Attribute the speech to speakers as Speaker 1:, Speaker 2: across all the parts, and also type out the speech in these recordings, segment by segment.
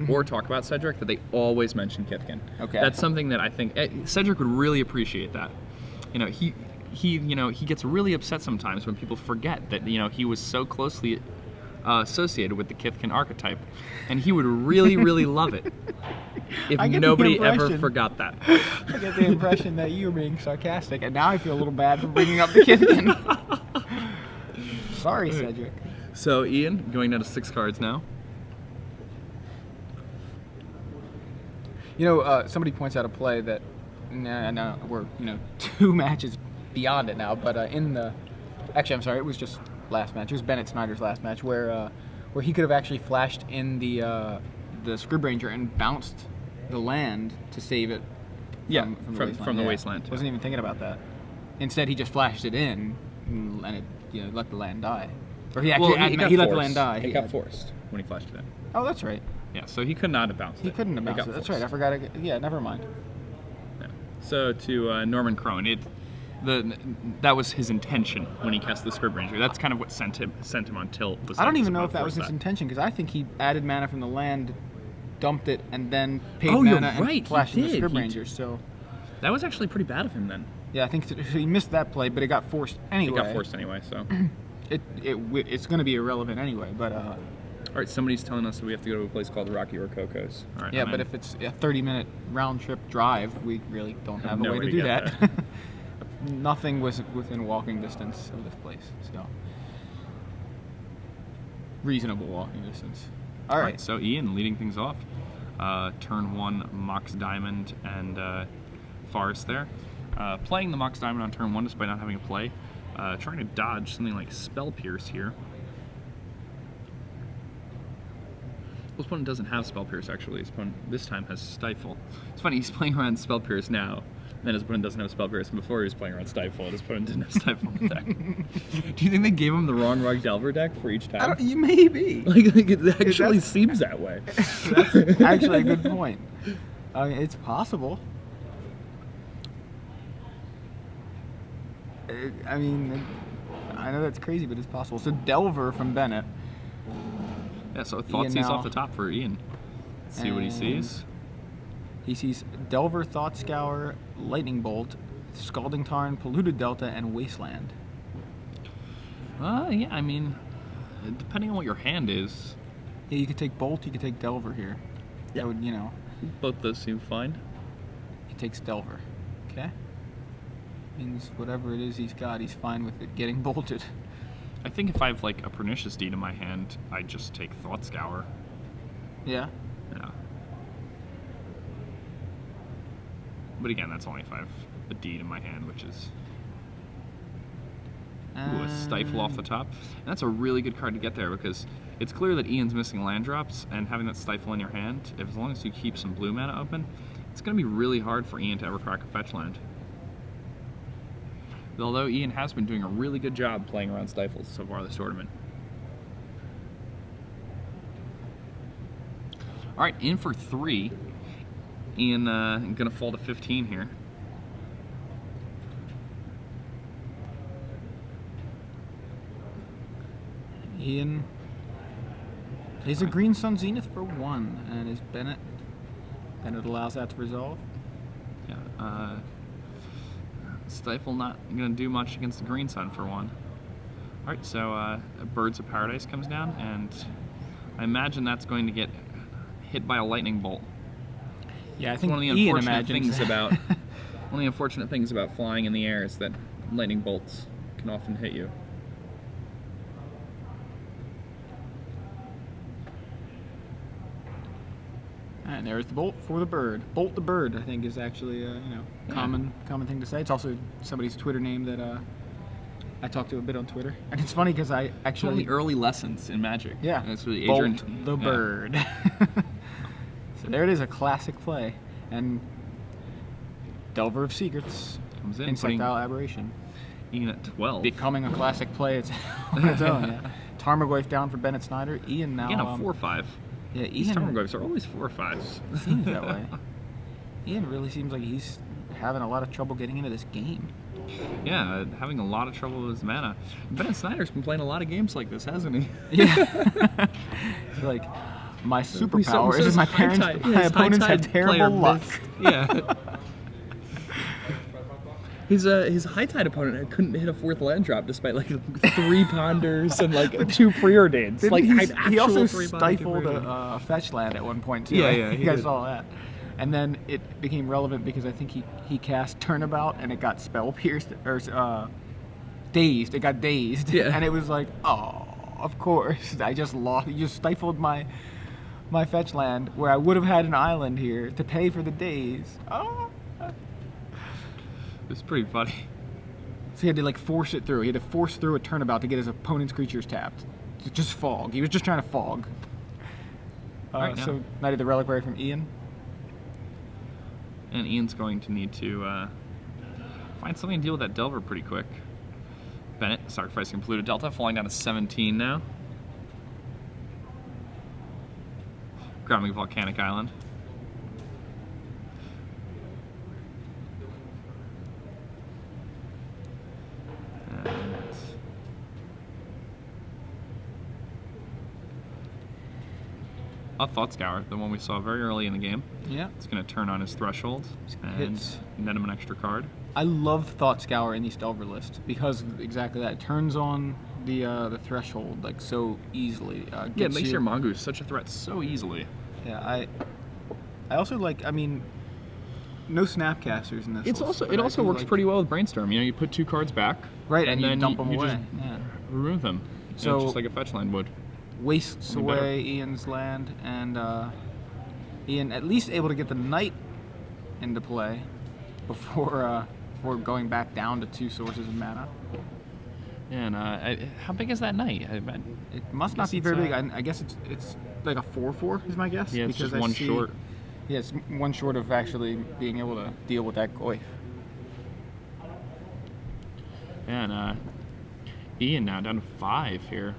Speaker 1: or talk about Cedric, that they always mention Kithkin.
Speaker 2: Okay.
Speaker 1: That's something that I think Cedric would really appreciate that. You know, he gets really upset sometimes when people forget that, you know, he was so closely associated with the Kithkin archetype, and he would really, really love it if nobody ever forgot that.
Speaker 2: I get the impression that you were being sarcastic, and now I feel a little bad for bringing up the Kithkin. Sorry, Cedric.
Speaker 1: So Ian, going down to 6 cards now.
Speaker 2: You know, somebody points out a play that, no, we're 2 matches beyond it now, but actually, I'm sorry, it was just last match. It was Bennett Snyder's last match, where he could have actually flashed in the Scrib Ranger and bounced the land to save it.
Speaker 1: From the wasteland.
Speaker 2: Wasn't even thinking about that. Instead, he just flashed it in, and it let the land die. Or he actually he let the land die.
Speaker 1: It got forced when he flashed it in.
Speaker 2: Oh, that's right.
Speaker 1: Yeah, so he could not have bounced it.
Speaker 2: He couldn't have bounced it. That's right. I forgot. Yeah, never mind.
Speaker 1: Yeah. So to Norman Crone, that was his intention when he cast the Scrib Ranger. That's kind of what sent him on tilt.
Speaker 2: I don't even know if that was his intention, because I think he added mana from the land, dumped it, and then paid mana and flashed the Scrib Ranger. So
Speaker 1: that was actually pretty bad of him then.
Speaker 2: Yeah, I think he missed that play, but it got forced anyway.
Speaker 1: It got forced anyway, so
Speaker 2: it's going to be irrelevant anyway. But
Speaker 1: all right, somebody's telling us that we have to go to a place called Rocky Rococo's. All right.
Speaker 2: Yeah, but if it's a 30-minute round trip drive, we really don't have a way to do that. Nothing was within walking distance of this place, so reasonable walking distance. All right,
Speaker 1: so Ian leading things off. Turn 1, Mox Diamond and Forest there. Playing the Mox Diamond on turn 1 despite not having a play. Trying to dodge something like Spell Pierce here. This opponent doesn't have Spell Pierce actually. His opponent this time has Stifle. It's funny, he's playing around Spell Pierce now. And then his opponent doesn't have Spell Pierce, and before he was playing around Stifle, and his opponent didn't have Stifle in the deck. Do you think they gave him the wrong Rug Delver deck for each time?
Speaker 2: You maybe.
Speaker 1: Like it actually seems that way.
Speaker 2: That's actually a good point. I mean, it's possible. I mean, I know that's crazy, but it's possible. So Delver from Bennett.
Speaker 1: Yeah, so Thoughtseize off the top for Ian. Let's see what he sees.
Speaker 2: He sees Delver, Thought Scour, Lightning Bolt, Scalding Tarn, Polluted Delta, and Wasteland.
Speaker 1: Yeah, I mean, depending on what your hand is.
Speaker 2: Yeah, you could take Bolt, you could take Delver here.
Speaker 1: Yeah.
Speaker 2: That would,
Speaker 1: Both those seem fine.
Speaker 2: He takes Delver. Okay. Means whatever it is he's got, he's fine with it getting bolted.
Speaker 1: I think if I have like a Pernicious Deed in my hand, I just take Thought Scour.
Speaker 2: Yeah.
Speaker 1: Yeah. But again, that's only if I have a deed in my hand, which is a Stifle off the top. And that's a really good card to get there because it's clear that Ian's missing land drops, and having that Stifle in your hand, as long as you keep some blue mana open, it's going to be really hard for Ian to ever crack a fetch land. Although Ian has been doing a really good job playing around Stifles so far this tournament. All right, in for 3. Ian gonna fall to 15 here.
Speaker 2: Ian is a Green Sun Zenith for 1, and is Bennett. Bennett allows that to resolve.
Speaker 1: Yeah. Stifle not gonna do much against the Green Sun for 1. All right, so Birds of Paradise comes down, and I imagine that's going to get hit by a lightning bolt.
Speaker 2: Yeah, I think
Speaker 1: one of the unfortunate things about one of the unfortunate things about flying in the air is that lightning bolts can often hit you.
Speaker 2: And there's the bolt for the bird. Bolt the bird, I think, is actually common thing to say. It's also somebody's Twitter name that I talked to a bit on Twitter, and it's funny because I actually
Speaker 1: one of the early lessons in Magic.
Speaker 2: Yeah,
Speaker 1: that's really
Speaker 2: Bolt the bird. So there it is, a classic play, and Delver of Secrets
Speaker 1: comes in,
Speaker 2: Insectile Aberration.
Speaker 1: Ian at 12,
Speaker 2: becoming a classic play on its own. Yeah. Tarmogoyf down for Bennett Snyder. Ian now.
Speaker 1: Ian a 4/5.
Speaker 2: Yeah,
Speaker 1: These Tarmogoyfs are always 4/5s.
Speaker 2: It seems that way. Ian really seems like he's having a lot of trouble getting into this game.
Speaker 1: Yeah, having a lot of trouble with his mana. Bennett Snyder's been playing a lot of games like this, hasn't he?
Speaker 2: Yeah. Like, my superpower is my opponents have terrible luck.
Speaker 1: Yeah. His high tide opponent couldn't hit a 4th land drop despite like 3 ponders and like 2 preordains. Like
Speaker 2: he also stifled a fetch land at one point too.
Speaker 1: Yeah,
Speaker 2: you guys saw that. And then it became relevant because I think he cast Turnabout and it got spell pierced or dazed. It got dazed, and it was like, oh, of course, I just lost. You just stifled my fetch land where I would have had an island here to pay for the daze. Oh.
Speaker 1: It's pretty funny.
Speaker 2: So he had to like force it through. He had to force through a Turnabout to get his opponent's creatures tapped. Just fog. He was just trying to fog. So Knight of the Reliquary from Ian.
Speaker 1: And Ian's going to need to find something to deal with that Delver pretty quick. Bennett sacrificing Polluted Delta, falling down to 17 now. Grabbing Volcanic Island. A Thought Scour, the one we saw very early in the game.
Speaker 2: Yeah.
Speaker 1: It's going to turn on his Threshold and net him an extra card.
Speaker 2: I love Thought Scour in these Delver lists because of exactly that. It turns on the Threshold like so easily.
Speaker 1: It makes your Mongoose such a threat so easily.
Speaker 2: Yeah, I also like. I mean, no Snapcasters in this.
Speaker 1: It also works pretty well with Brainstorm. You know, you put 2 cards back,
Speaker 2: right, and
Speaker 1: then
Speaker 2: you dump them away.
Speaker 1: Just remove them. So just like a fetch line would.
Speaker 2: Wastes away Ian's land, and Ian at least able to get the Knight into play before going back down to 2 sources of mana.
Speaker 1: Yeah, and how big is that Knight?
Speaker 2: It must not be very big. I guess it's like a 4/4 is my guess.
Speaker 1: Yeah, it's just one short.
Speaker 2: Yeah, it's one short of actually being able to deal with that Goyf.
Speaker 1: Yeah, and Ian now down to 5 here.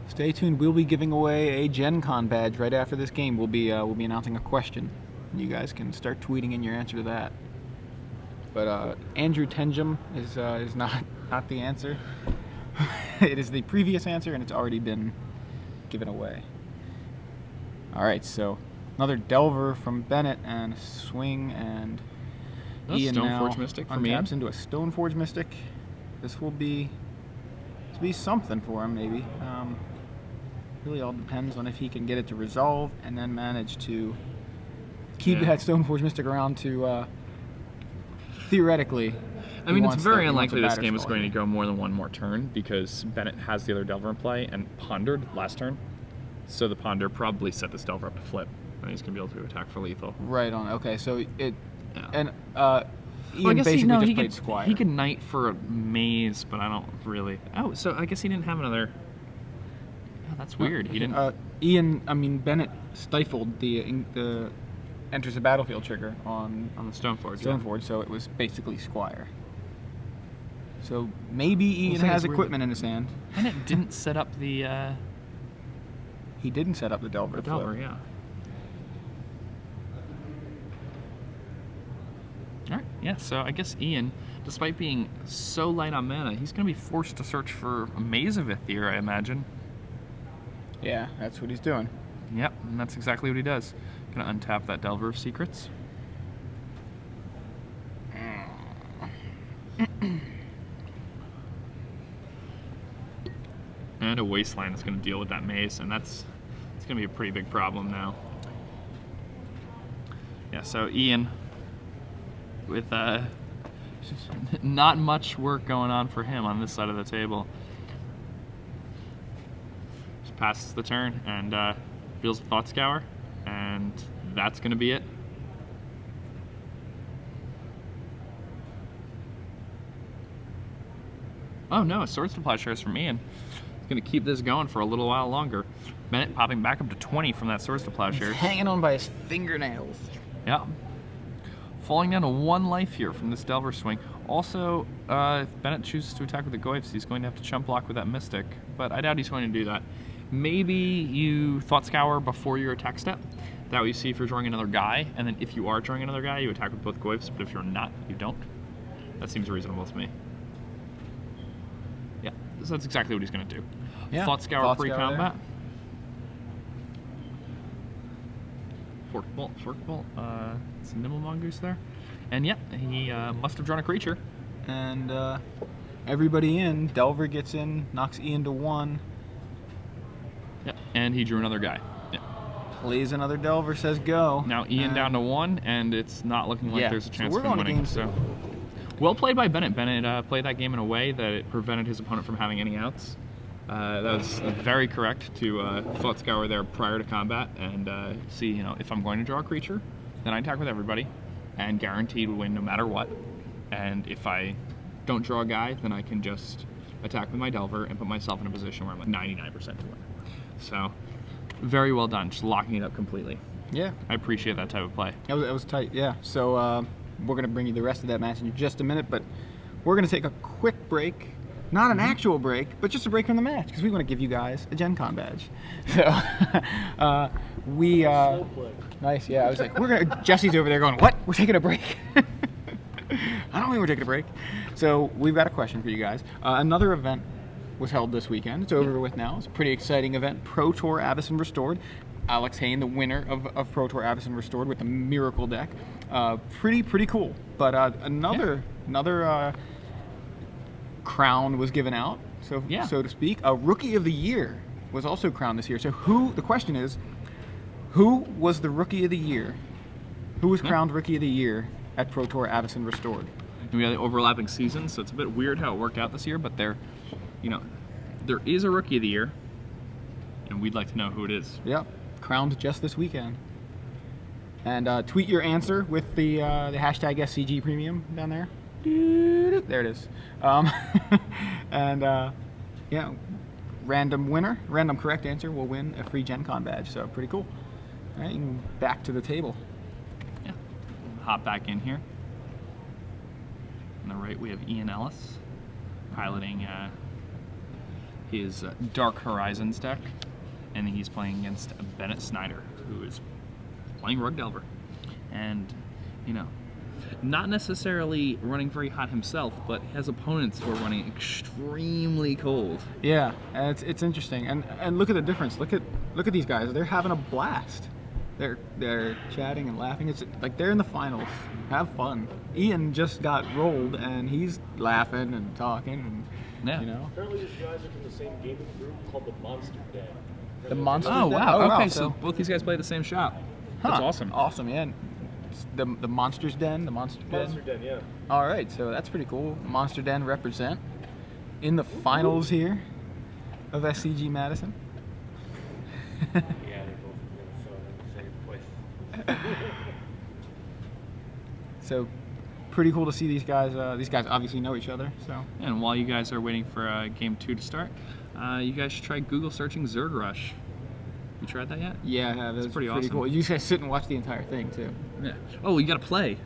Speaker 2: Stay tuned. We'll be giving away a Gen Con badge right after this game. We'll be announcing a question. You guys can start tweeting in your answer to that. But Andrew Tenjum is not the answer. It is the previous answer, and it's already been given away. All right, so another Delver from Bennett and a swing, and Ian now
Speaker 1: Mystic for
Speaker 2: untaps into a Stoneforge Mystic. This will be something for him, maybe. Really all depends on if he can get it to resolve and then manage to keep that Stoneforge Mystic around to theoretically.
Speaker 1: I mean, it's very unlikely this game is going to go more than one more turn because Bennett has the other Delver in play and pondered last turn. So the ponder probably set this Delver up to flip, and he's going to be able to attack for lethal.
Speaker 2: Right on. Okay, so it and
Speaker 1: Ian
Speaker 2: basically just played Squire.
Speaker 1: He could Knight for a Maze, but I don't really. Oh, so I guess he didn't have another. Oh, that's weird. He didn't.
Speaker 2: Bennett stifled the enters the battlefield trigger on
Speaker 1: the Stoneforge.
Speaker 2: Stoneforge, so it was basically Squire. So maybe Ian has equipment in his hand.
Speaker 1: Bennett didn't set up the.
Speaker 2: He didn't set up the Delver.
Speaker 1: The Delver, yeah. Alright, yeah, so I guess Ian, despite being so light on mana, he's going to be forced to search for a Mazavith here, I imagine.
Speaker 2: Yeah, that's what he's doing.
Speaker 1: Yep, and that's exactly what he does. Going to untap that Delver of Secrets. And a Wasteland is going to deal with that Maze, and it's going to be a pretty big problem now. Yeah, so Ian, with not much work going on for him on this side of the table, just passes the turn and feels the Thought Scour, and that's going to be it. Oh no, a Swords to Plowshares from Ian. He's going to keep this going for a little while longer. Bennett popping back up to 20 from that Swords to Plowshares.
Speaker 2: He's hanging on by his fingernails.
Speaker 1: Yeah. Falling down to 1 life here from this Delver swing. Also, if Bennett chooses to attack with the Goyfs, he's going to have to chump block with that Mystic, but I doubt he's going to do that. Maybe you Thought Scour before your attack step. That way you see if you're drawing another guy, and then if you are drawing another guy, you attack with both Goyfs, but if you're not, you don't. That seems reasonable to me. Yeah, so that's exactly what he's going to do.
Speaker 2: Yeah.
Speaker 1: Thought Scour
Speaker 2: Thought Scour
Speaker 1: pre-combat. Fork Bolt. It's a Nimble Mongoose there. And yeah, he must have drawn a creature.
Speaker 2: And everybody in. Delver gets in, knocks Ian to 1.
Speaker 1: Yeah, and he drew another guy. Yeah.
Speaker 2: Plays another Delver, says go.
Speaker 1: Now Ian down to 1, and it's not looking like there's a chance
Speaker 2: we're
Speaker 1: of him
Speaker 2: going to
Speaker 1: winning.
Speaker 2: game
Speaker 1: So, well played by Bennett. Bennett played that game in a way that it prevented his opponent from having any outs. That was very correct to Thought Scour there prior to combat, and see, you know, if I'm going to draw a creature, then I attack with everybody, and guaranteed win no matter what. And if I don't draw a guy, then I can just attack with my Delver and put myself in a position where I'm like 99% to win. So, very well done, just locking it up completely.
Speaker 2: Yeah.
Speaker 1: I appreciate that type of play.
Speaker 2: That was tight, yeah. So we're going to bring you the rest of that match in just a minute, but we're going to take a quick break. Not an actual break, but just a break from the match, because we want to give you guys a Gen Con badge. So, nice, yeah. I was like, Jesse's over there going, what? We're taking a break? I don't think we're taking a break. So, we've got a question for you guys. Another event was held this weekend. It's over with now. It's a pretty exciting event. Pro Tour Avison Restored. Alex Hayne, the winner of Pro Tour Avison Restored with the Miracle deck. Pretty cool. But another crown was given out, so to speak. A Rookie of the Year was also crowned this year. So the question is, who was the Rookie of the Year? Who was crowned Rookie of the Year at Pro Tour Avison Restored?
Speaker 1: We had the overlapping seasons, so it's a bit weird how it worked out this year, but there is a Rookie of the Year, and we'd like to know who it is.
Speaker 2: Yep, crowned just this weekend. And tweet your answer with the hashtag SCG Premium down there. There it is. And yeah, random correct answer will win a free Gen Con badge. So pretty cool. All right, and back to the table.
Speaker 1: Yeah, hop back in here. On the right, we have Ian Ellis piloting his Dark Horizons deck, and he's playing against Bennett Snyder, who is playing Rug Delver, and not necessarily running very hot himself, but has opponents who are running extremely cold.
Speaker 2: Yeah, it's interesting, and look at the difference. Look at these guys. They're having a blast. They're chatting and laughing. It's like they're in the finals. Have fun. Ian just got rolled, and he's laughing and talking, and
Speaker 3: Apparently, these guys are from the same gaming group called the Monster Den.
Speaker 2: The Monster
Speaker 1: Den?
Speaker 2: Oh
Speaker 1: wow! Okay,
Speaker 2: wow.
Speaker 1: so both these guys play at the same shop. That's awesome.
Speaker 2: Awesome, yeah. The Monster's Den, the Monster Den.
Speaker 3: Monster Den, yeah.
Speaker 2: All right, so that's pretty cool. Monster Den represent in the finals here of SCG Madison.
Speaker 3: Yeah, they're both in the same place.
Speaker 2: So, pretty cool to see these guys. These guys obviously know each other. So.
Speaker 1: And while you guys are waiting for Game 2 to start, you guys should try Google searching Zerg Rush. You tried that yet?
Speaker 2: Yeah, I have. It's pretty awesome. Cool. You guys sit and watch the entire thing too.
Speaker 1: Yeah. Oh, you gotta play.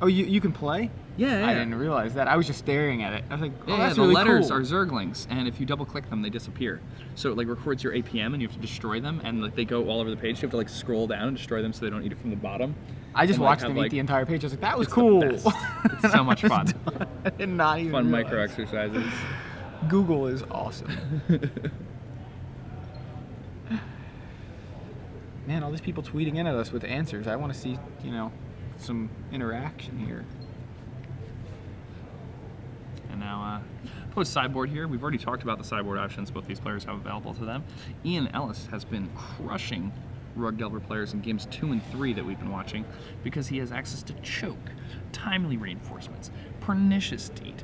Speaker 2: Oh, you can play?
Speaker 1: Yeah.
Speaker 2: I didn't realize that. I was just staring at it. I was like, oh, that's
Speaker 1: the
Speaker 2: really
Speaker 1: letters
Speaker 2: cool.
Speaker 1: are Zerglings, and if you double click them, they disappear. So it like records your APM, and you have to destroy them, and like they go all over the page. You have to like scroll down and destroy them so they don't eat it from the bottom.
Speaker 2: I just watched them eat the entire page. I was like, that was cool.
Speaker 1: It's so much fun.
Speaker 2: I did not even
Speaker 1: fun
Speaker 2: realize.
Speaker 1: micro exercises.
Speaker 2: Google is awesome. Man, all these people tweeting in at us with answers. I want to see, some interaction here.
Speaker 1: And now, post sideboard here. We've already talked about the sideboard options both these players have available to them. Ian Ellis has been crushing Rug Delver players in games 2 and 3 that we've been watching because he has access to Choke, Timely Reinforcements, Pernicious Deed,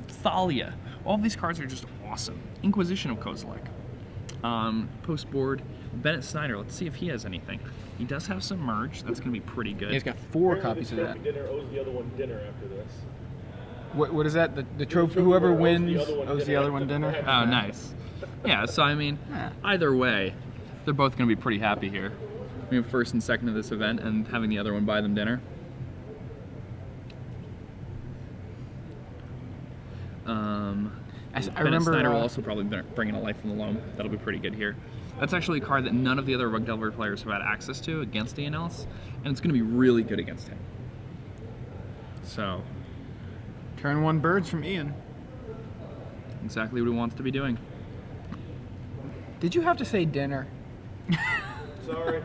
Speaker 1: Thalia. All of these cards are just awesome. Inquisition of Kozilek. Post board, Bennett Snyder. Let's see if he has anything. He does have some merge. That's going to be pretty good.
Speaker 2: He's got 4 copies of that.
Speaker 3: Dinner owes the other one dinner after this.
Speaker 2: What is that? The trophy? Whoever wins owes the other one dinner.
Speaker 1: Oh, nice. Yeah. So I mean, either way, they're both going to be pretty happy here. Being first and second of this event, and having the other one buy them dinner.
Speaker 2: I remember
Speaker 1: Snyder will also probably bring in a Life from the Loam. That'll be pretty good here. That's actually a card that none of the other Rug Delver players have had access to against Ian Ellis, and it's going to be really good against him. So,
Speaker 2: turn 1 birds from Ian.
Speaker 1: Exactly what he wants to be doing.
Speaker 2: Did you have to say dinner?
Speaker 3: Sorry.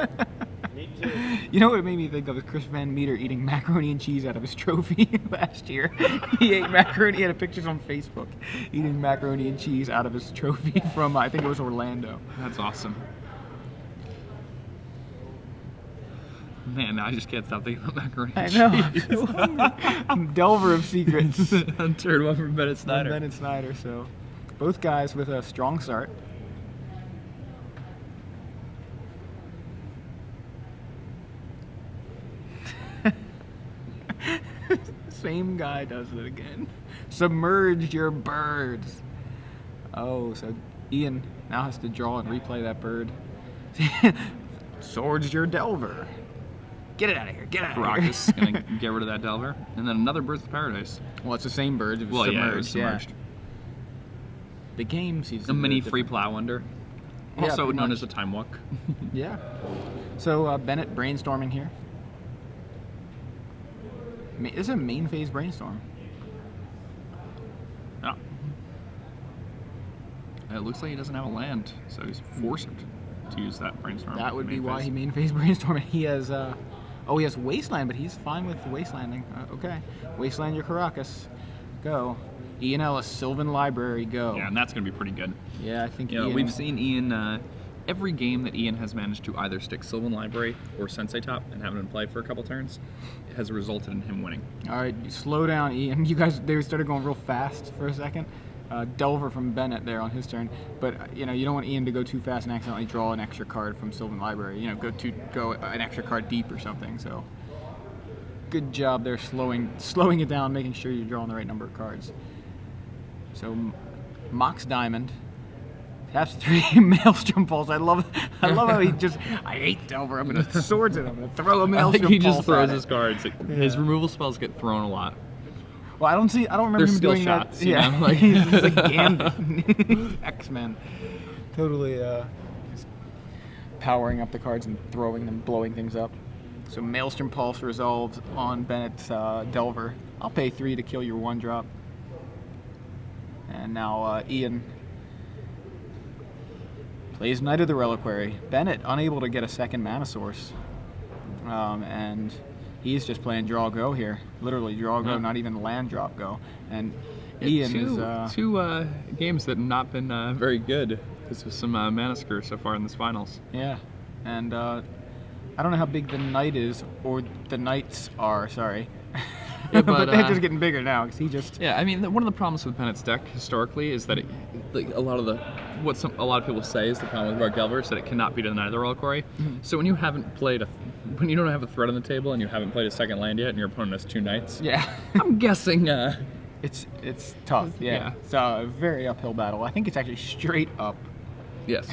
Speaker 3: Me too.
Speaker 2: You know what it made me think of is Chris Van Meter eating macaroni and cheese out of his trophy last year. He ate macaroni. He had pictures on Facebook eating macaroni and cheese out of his trophy from, I think it was Orlando.
Speaker 1: That's awesome. Man, I just can't stop thinking about macaroni
Speaker 2: I
Speaker 1: and
Speaker 2: know.
Speaker 1: cheese.
Speaker 2: I'm so hungry. I'm Delver of secrets.
Speaker 1: Third one from Bennett Snyder.
Speaker 2: Bennett Snyder. So, both guys with a strong start. Same guy does it again. Submerge your birds. Oh, so Ian now has to draw and replay that bird. Swords your Delver. Get it out of here. Get out of here.
Speaker 1: Caracas gonna get rid of that Delver. And then another Birds of Paradise.
Speaker 2: Well, it's the same bird. It was
Speaker 1: Well,
Speaker 2: submerged.
Speaker 1: yeah, it was submerged.
Speaker 2: The game seems
Speaker 1: A mini free plow under.
Speaker 2: Yeah,
Speaker 1: Also
Speaker 2: pretty
Speaker 1: known
Speaker 2: much.
Speaker 1: as a time walk.
Speaker 2: Yeah. So Bennett brainstorming here. This is a main phase brainstorm.
Speaker 1: Yeah. It looks like he doesn't have a land, so he's forced to use that brainstorm.
Speaker 2: That would be
Speaker 1: main
Speaker 2: why
Speaker 1: phase.
Speaker 2: he main phase brainstorming. He has he has Wasteland, but he's fine with Wastelanding. Okay. Wasteland your Caracas. Go. Ian Ellis, Sylvan Library, go.
Speaker 1: Yeah, and that's going to be pretty good.
Speaker 2: Yeah, I think
Speaker 1: You know,
Speaker 2: Ian,
Speaker 1: we've seen Ian, every game that Ian has managed to either stick Sylvan Library or Sensei Top and have him play for a couple turns has resulted in him winning.
Speaker 2: All right, slow down, Ian. You guys, they started going real fast for a second. Delver from Bennett there on his turn, but you know you don't want Ian to go too fast and accidentally draw an extra card from Sylvan Library. You know, go an extra card deep or something. So, good job there, slowing it down, making sure you're drawing the right number of cards. So, Mox Diamond. Taps 3 Maelstrom Pulse. I love how he just. I hate Delver. I'm gonna swords at him. I'm gonna throw a
Speaker 1: I
Speaker 2: Maelstrom
Speaker 1: think he
Speaker 2: Pulse.
Speaker 1: just throws
Speaker 2: at
Speaker 1: his
Speaker 2: it.
Speaker 1: cards. His removal spells get thrown a lot.
Speaker 2: Well, I don't remember
Speaker 1: They're
Speaker 2: him
Speaker 1: skill
Speaker 2: doing
Speaker 1: shots,
Speaker 2: that.
Speaker 1: you
Speaker 2: Yeah,
Speaker 1: know, like-
Speaker 2: he's like Gambit, X-Men, totally just powering up the cards and throwing them, blowing things up. So Maelstrom Pulse resolved on Bennett's Delver. I'll pay 3 to kill your 1-drop. And now Ian plays Knight of the Reliquary. Bennett unable to get a second mana source, and he's just playing draw go here. Literally draw go,
Speaker 1: Yeah.
Speaker 2: not even land drop go. And
Speaker 1: Yeah,
Speaker 2: Ian is
Speaker 1: two games that have not been very good because of some mana screw so far in this finals.
Speaker 2: yeah, and I don't know how big the knight is or the knights are. Sorry,
Speaker 1: Yeah,
Speaker 2: but
Speaker 1: but,
Speaker 2: they're just getting bigger now because he just
Speaker 1: Yeah, I mean, one of the problems with Bennett's deck historically is that a lot of people say is the problem with Rug Delver is that it cannot beat a Knight of the Reliquary. So when you haven't played when you don't have a threat on the table and you haven't played a second land yet and your opponent has 2 knights,
Speaker 2: yeah.
Speaker 1: I'm guessing.
Speaker 2: It's tough. Yeah,
Speaker 1: Yeah.
Speaker 2: it's a very uphill battle. I think it's actually straight up.
Speaker 1: Yes.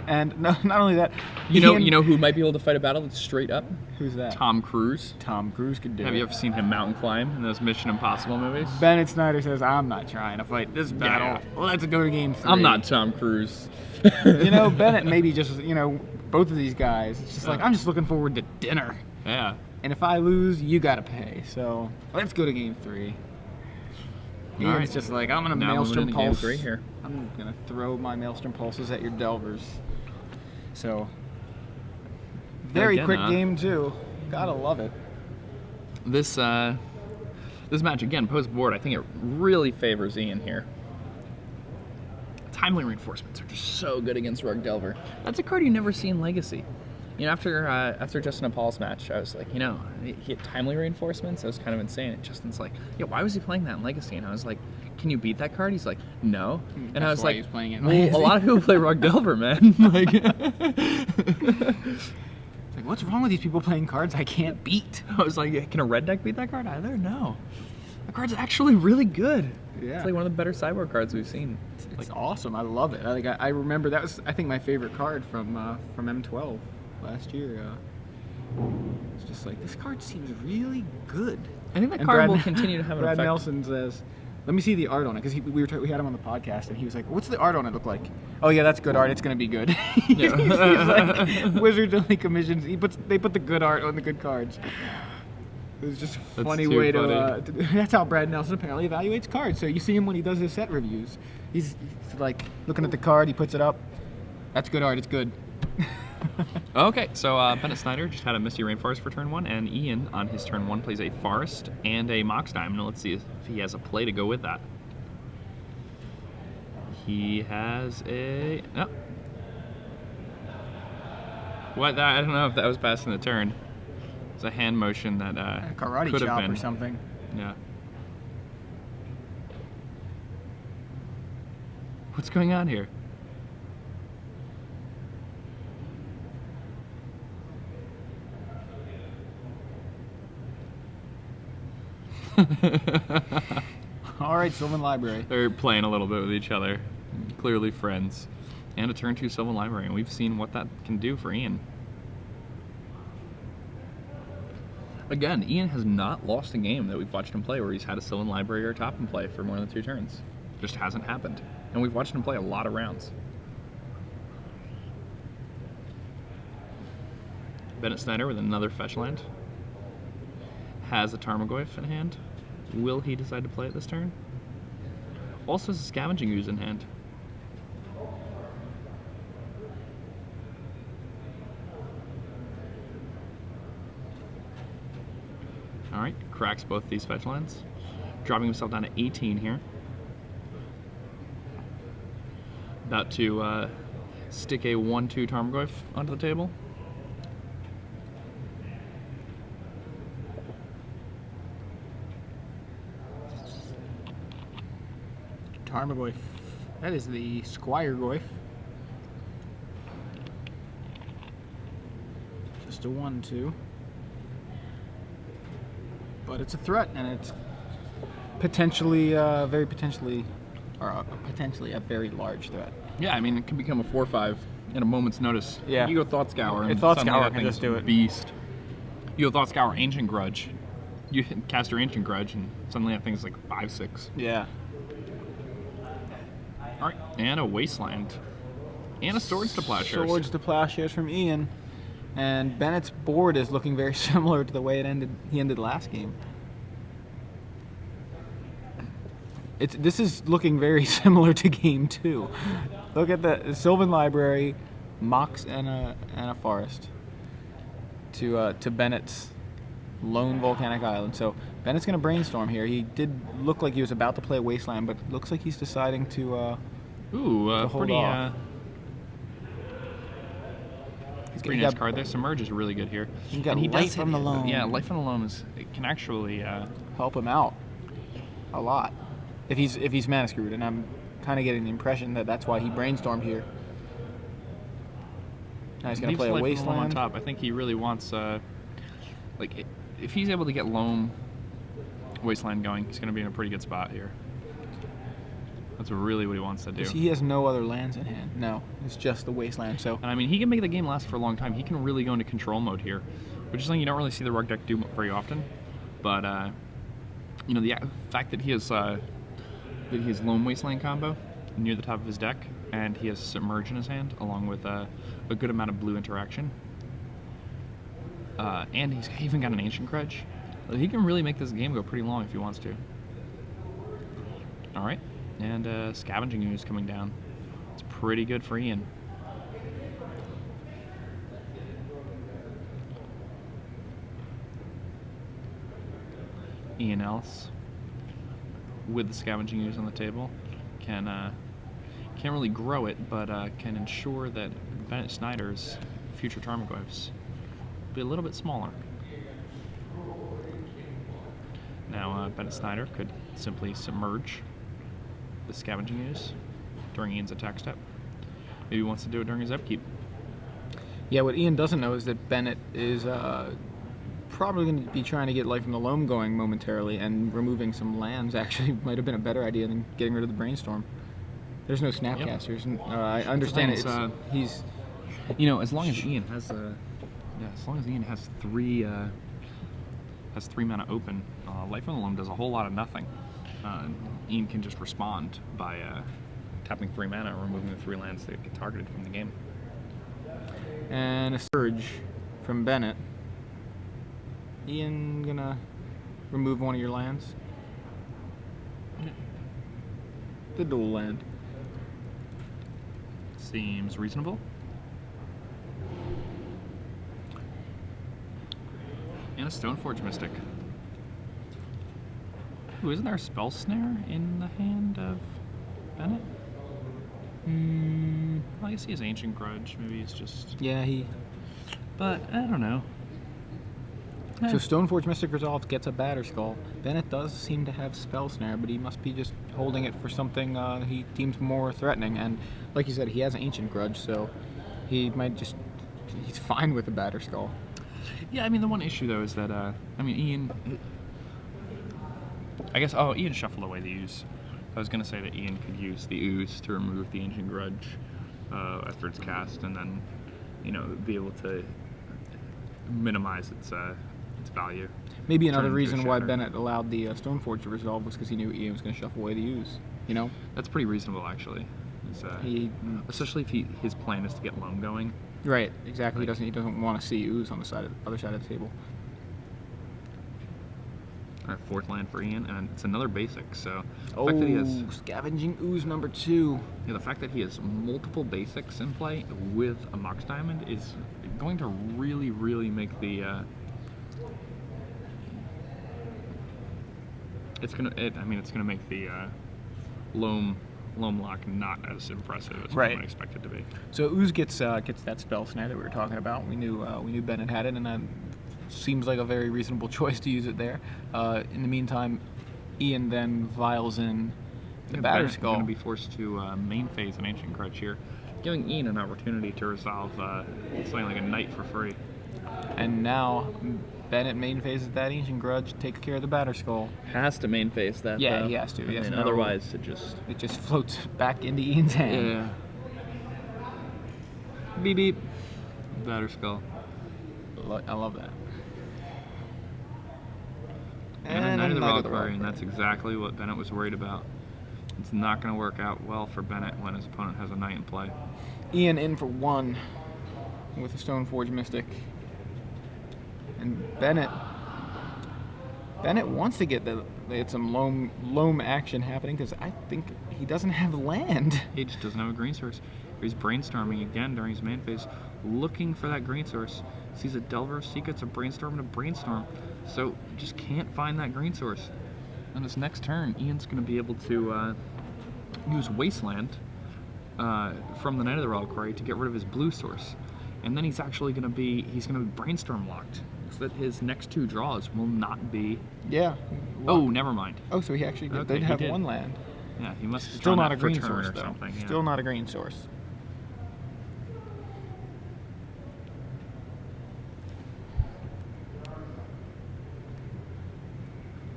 Speaker 2: And not only that,
Speaker 1: You know
Speaker 2: Ian-
Speaker 1: who might be able to fight a battle that's straight up?
Speaker 2: who's that?
Speaker 1: Tom Cruise.
Speaker 2: Tom Cruise could do
Speaker 1: Have
Speaker 2: it.
Speaker 1: you ever seen him mountain climb in those Mission Impossible movies?
Speaker 2: Bennett Snyder says, I'm not trying to fight this battle. Let's go to game 3.
Speaker 1: I'm not Tom Cruise.
Speaker 2: You know, Bennett maybe just, both of these guys, it's just like, I'm just looking forward to dinner.
Speaker 1: Yeah.
Speaker 2: And if I lose, you gotta pay. So, let's go to game 3. Ian's
Speaker 1: right.
Speaker 2: just like, I'm gonna
Speaker 1: Now
Speaker 2: Maelstrom
Speaker 1: moving into game
Speaker 2: Pulse.
Speaker 1: 3 here.
Speaker 2: I'm gonna throw my Maelstrom Pulses at your Delvers. So, very
Speaker 1: Again,
Speaker 2: quick game too. Gotta love it.
Speaker 1: This match again post board, I think it really favors Ian here. Timely reinforcements are just so good against Rug Delver. That's a card you never see in Legacy. You know, after Justin and Paul's match, I was like, he had timely reinforcements. I was kind of insane. And Justin's like, yeah, why was he playing that in Legacy? And I was like, can you beat that card? He's like, no. And I
Speaker 2: That's
Speaker 1: was
Speaker 2: why
Speaker 1: like,
Speaker 2: he's playing it in
Speaker 1: well,
Speaker 2: Legacy.
Speaker 1: a lot of people play Rug Delver, man. Like,
Speaker 2: It's like, what's wrong with these people playing cards I can't beat?
Speaker 1: I was like, can a red deck beat that card either? No. The card's actually really good.
Speaker 2: Yeah.
Speaker 1: It's like one of the better sideboard cards we've seen.
Speaker 2: It's awesome. I love it. I remember that was, I think, my favorite card from M12 last year. It's just like, this card seems really good.
Speaker 1: I think that
Speaker 2: And
Speaker 1: card
Speaker 2: Brad-
Speaker 1: will continue to have an
Speaker 2: Brad
Speaker 1: effect.
Speaker 2: Nelson says, let me see the art on it, because we had him on the podcast, and he was like, what's the art on it look like? Oh yeah, that's good art. It's going to be good. He's like, Wizards only commissions. They put the good art on the good cards. It was just a
Speaker 1: That's
Speaker 2: funny
Speaker 1: too
Speaker 2: way
Speaker 1: funny.
Speaker 2: to. That's how Brad Nelson apparently evaluates cards. So you see him when he does his set reviews. He's like looking at the card, he puts it up, That's good art. It's good.
Speaker 1: Okay, so Bennett Snyder just had a Misty Rainforest for turn 1, and Ian on his turn 1 plays a Forest and a Mox Diamond. Let's see if he has a play to go with that. He has a... Oh. What? I don't know if that was passing the turn. It's a hand motion that
Speaker 2: karate
Speaker 1: could have
Speaker 2: chop
Speaker 1: been.
Speaker 2: or something.
Speaker 1: Yeah. What's going on here?
Speaker 2: All right, Sylvan Library.
Speaker 1: They're playing a little bit with each other. Clearly friends. And a turn 2 Sylvan Library, and we've seen what that can do for Ian. Again, Ian has not lost a game that we've watched him play where he's had a Sylvan Library or top in play for more than 2 turns. Just hasn't happened. And we've watched him play a lot of rounds. Bennett Snyder with another fetch land. Has a Tarmogoyf in hand. Will he decide to play it this turn? Also has a Scavenging Ooze in hand. Alright, cracks both these fetch lands. Dropping himself down to 18 here. About to stick a 1-2 Tarmogoyf onto the table.
Speaker 2: Tarmogoyf. That is the Squire Goyf. Just a 1-2. But it's a threat, and it's potentially, potentially a very large threat.
Speaker 1: Yeah, I mean, it can become a 4-5 in a moment's notice.
Speaker 2: Yeah.
Speaker 1: You go Thought Scour, and
Speaker 2: Thought
Speaker 1: suddenly
Speaker 2: Scour
Speaker 1: that
Speaker 2: can
Speaker 1: thing's
Speaker 2: just do it.
Speaker 1: Beast. You go Thought Scour, Ancient Grudge. You cast your Ancient Grudge, and suddenly that thing's like 5-6.
Speaker 2: Yeah.
Speaker 1: All right, and a Wasteland. And a Swords to Plowshares.
Speaker 2: Swords to Plowshares from Ian. And Bennett's board is looking very similar to the way he ended last game. This is looking very similar to game 2. Look at the Sylvan Library, Mox, and a Forest to Bennett's Lone Volcanic Island. So Bennett's going to brainstorm here. He did look like he was about to play Wasteland, but looks like he's deciding to hold
Speaker 1: pretty
Speaker 2: off.
Speaker 1: Pretty nice card there. Submerge is really good here.
Speaker 2: He got
Speaker 1: and he
Speaker 2: Light
Speaker 1: does
Speaker 2: from the Loam.
Speaker 1: Yeah, Light from the Loam can actually
Speaker 2: help him out a lot if he's mana screwed, and I'm kind of getting the impression that that's why he brainstormed here. Now he's going to play a
Speaker 1: Light from the Loam on
Speaker 2: Wasteland.
Speaker 1: top. I think he really wants if he's able to get Loam Wasteland going, he's going to be in a pretty good spot here. That's really what he wants to do.
Speaker 2: He has no other lands in hand. No, it's just the Wasteland. So,
Speaker 1: and I mean, he can make the game last for a long time. He can really go into control mode here, which is something you don't really see the Rug deck do very often. But the fact that he has Loam Wasteland combo near the top of his deck, and he has Submerge in his hand, along with a good amount of blue interaction, and he's even got an Ancient Grudge. He can really make this game go pretty long if he wants to. All right. And Scavenging Ooze coming down. It's pretty good for Ian. Ian Ellis, with the Scavenging Ooze on the table, can't really grow it, but can ensure that Bennett Snyder's future Tarmogoyfs be a little bit smaller. Now Bennett Snyder could simply Submerge the Scavenging Ooze during Ian's attack step. Maybe he wants to do it during his upkeep.
Speaker 2: yeah, what Ian doesn't know is that Bennett is probably going to be trying to get Light from the Loam going momentarily, and removing some lands actually might have been a better idea than getting rid of the Brainstorm. There's no Snapcasters.
Speaker 1: Yep.
Speaker 2: I understand it.
Speaker 1: He's, as long as Ian has, three mana open, Light from the Loam does a whole lot of nothing. Ian can just respond by tapping 3 mana and removing the 3 lands that get targeted from the game.
Speaker 2: And a Surge from Bennett. Ian gonna remove one of your lands. The dual land.
Speaker 1: Seems reasonable. And a Stoneforge Mystic. Ooh, isn't there a Spell Snare in the hand of Bennett? Well, I guess he has Ancient Grudge. Maybe he's just...
Speaker 2: Yeah, he...
Speaker 1: But, I don't know.
Speaker 2: So Stoneforge Mystic Resolve gets a Batterskull. Bennett does seem to have Spell Snare, but he must be just holding it for something he deems more threatening. And like you said, he has an Ancient Grudge, so he might just... He's fine with a Batterskull.
Speaker 1: Yeah, I mean, the one issue, though, is that, I mean, Ian... I guess, Ian shuffled away the Ooze. I was going to say that Ian could use the Ooze to remove the Ancient Grudge after it's cast, and then, you know, be able to minimize its value.
Speaker 2: Maybe another
Speaker 1: Turn into a
Speaker 2: reason why
Speaker 1: shatter.
Speaker 2: Bennett allowed the Stoneforge to resolve was because he knew Ian was going to shuffle away the Ooze, you know?
Speaker 1: That's pretty reasonable, actually. Especially if his plan is to get loam going.
Speaker 2: Right, exactly.
Speaker 1: Like,
Speaker 2: He doesn't want to see Ooze on the other side of the table.
Speaker 1: All right, 4th land for Ian, and it's another basic. So the fact that he has,
Speaker 2: Scavenging Ooze number 2.
Speaker 1: yeah, the fact that he has multiple basics in play with a Mox Diamond is going to really, really make the. It's gonna make the loam lock not as impressive as
Speaker 2: Right.
Speaker 1: one would expect it to be.
Speaker 2: So Ooze gets that Spell Snare that we were talking about. We knew Bennett had it, and that seems like a very reasonable choice to use it there. In the meantime, Ian then vials in the
Speaker 1: Bennett's
Speaker 2: Batterskull.
Speaker 1: going to be forced to main phase an Ancient Grudge here, giving Ian an opportunity to resolve something like a Knight for free.
Speaker 2: And now Bennett main phases that Ancient Grudge, takes care of the Batterskull.
Speaker 1: Has to main phase that.
Speaker 2: Yeah,
Speaker 1: though.
Speaker 2: he has to. He has
Speaker 1: And
Speaker 2: no-
Speaker 1: otherwise, it just
Speaker 2: floats back into Ian's hand.
Speaker 1: yeah. Beep beep. Batterskull.
Speaker 2: I love that.
Speaker 1: And a Knight of the
Speaker 2: Knight
Speaker 1: Reliquary, and that's exactly what Bennett was worried about. It's not going to work out well for Bennett when his opponent has a Knight in play.
Speaker 2: Ian in for 1 with a Stoneforge Mystic. And Bennett wants to get some loam action happening because I think he doesn't have land.
Speaker 1: He just doesn't have a green source. He's brainstorming again during his main phase, looking for that green source. Sees a Delver of Secrets, a Brainstorm, and a Brainstorm. So just can't find that green source. On his next turn, Ian's going to be able to use Wasteland from the Knight of the Reliquary to get rid of his blue source. And then he's going to be Brainstorm locked. So that his next 2 draws will not be...
Speaker 2: Yeah.
Speaker 1: Oh, never mind.
Speaker 2: Oh, so he actually did,
Speaker 1: Okay,
Speaker 2: did
Speaker 1: he
Speaker 2: have
Speaker 1: did.
Speaker 2: 1 land.
Speaker 1: Yeah, he must have
Speaker 2: Still
Speaker 1: drawn
Speaker 2: not
Speaker 1: that
Speaker 2: a
Speaker 1: for
Speaker 2: green
Speaker 1: turn
Speaker 2: source,
Speaker 1: or
Speaker 2: though.
Speaker 1: something. Yeah.
Speaker 2: Still not a green source.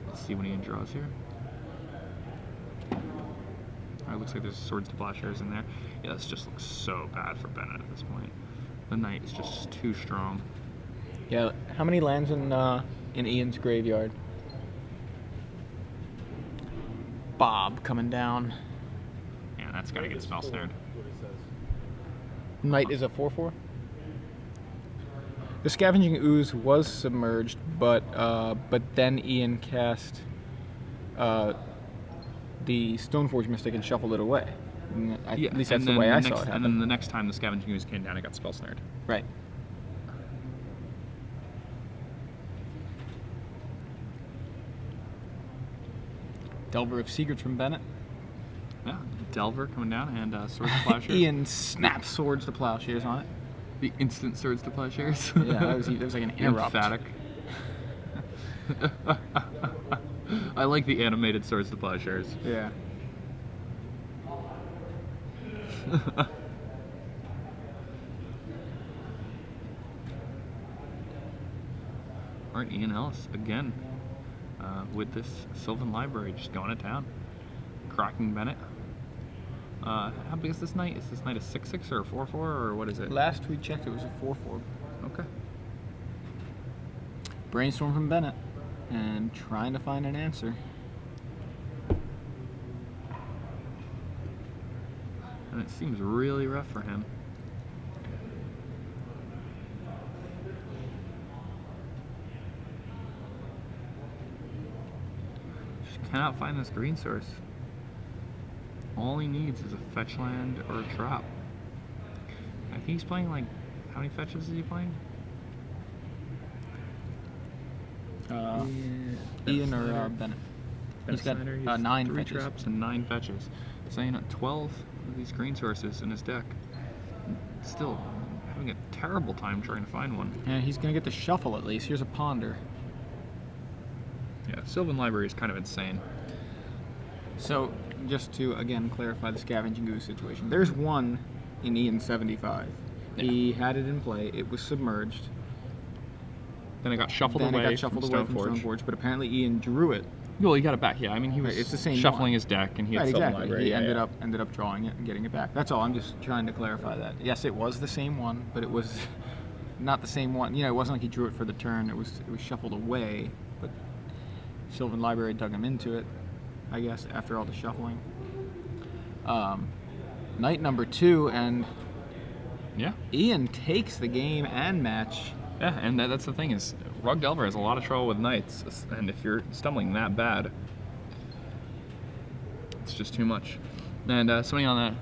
Speaker 1: Let's see when Ian draws here. Alright, looks like there's Swords to Plowshares in there. Yeah, this just looks so bad for Bennett at this point. The Knight is just too strong.
Speaker 2: Yeah. How many lands in Ian's graveyard? Bob coming down.
Speaker 1: Yeah, that's got to get spell snared.
Speaker 3: What it says.
Speaker 2: Knight is a 4/4. The Scavenging Ooze was submerged, but then Ian cast the Stoneforge Mystic and shuffled it away. At least that's the way I saw it happen.
Speaker 1: And then the next time the Scavenging Ooze came down, it got spell snared.
Speaker 2: Right. Delver of Secrets from Bennett.
Speaker 1: Yeah, Delver coming down and Swords to Plowshares.
Speaker 2: Ian snaps Swords to Plowshares on it.
Speaker 1: The instant Swords to Plowshares.
Speaker 2: Yeah, that was like an interrupt.
Speaker 1: Emphatic. I like the animated Swords to Plowshares.
Speaker 2: Yeah.
Speaker 1: Alright, Ian Ellis again with this Sylvan Library just going to town. Cracking Bennett. How big is this Knight? Is this Knight a 6/6 or a 4/4 or what is it?
Speaker 2: Last we checked, it was a 4/4.
Speaker 1: Okay.
Speaker 2: Brainstorm from Bennett, and trying to find an answer.
Speaker 1: And it seems really rough for him. Just cannot find this green source. All he needs is a fetch land or a trap. He's playing like, how many fetches is he playing?
Speaker 2: Ian or Bennett? He's got
Speaker 1: Snyder,
Speaker 2: 9
Speaker 1: 3
Speaker 2: fetches.
Speaker 1: traps and 9 fetches. So, 12 of these green sources in his deck. Still having a terrible time trying to find one.
Speaker 2: And he's going to get the shuffle at least. Here's a Ponder.
Speaker 1: Yeah, Sylvan Library is kind of insane.
Speaker 2: So, just to, again, clarify the Scavenging Goose situation. There's one in Ian 75.
Speaker 1: Yeah.
Speaker 2: He had it in play. It was submerged.
Speaker 1: Then it got shuffled
Speaker 2: Then
Speaker 1: away
Speaker 2: it got shuffled away from
Speaker 1: Stoneforge.
Speaker 2: Stoneforge, but apparently Ian drew it.
Speaker 1: Well, he got it back. Yeah, I mean, he was
Speaker 2: Right, it's the same
Speaker 1: shuffling
Speaker 2: one.
Speaker 1: his deck, and he had
Speaker 2: Right,
Speaker 1: Sylvan
Speaker 2: exactly.
Speaker 1: Library.
Speaker 2: He
Speaker 1: Yeah,
Speaker 2: ended up drawing it and getting it back. That's all. I'm just trying to clarify that. Yes, it was the same one, but it was not the same one. It wasn't like he drew it for the turn. It was shuffled away, but Sylvan Library dug him into it, I guess, after all the shuffling. Night number 2, and
Speaker 1: Yeah.
Speaker 2: Ian takes the game and match.
Speaker 1: Yeah, and that's the thing is, Rug Delver has a lot of trouble with knights, and if you're stumbling that bad, it's just too much. And somebody on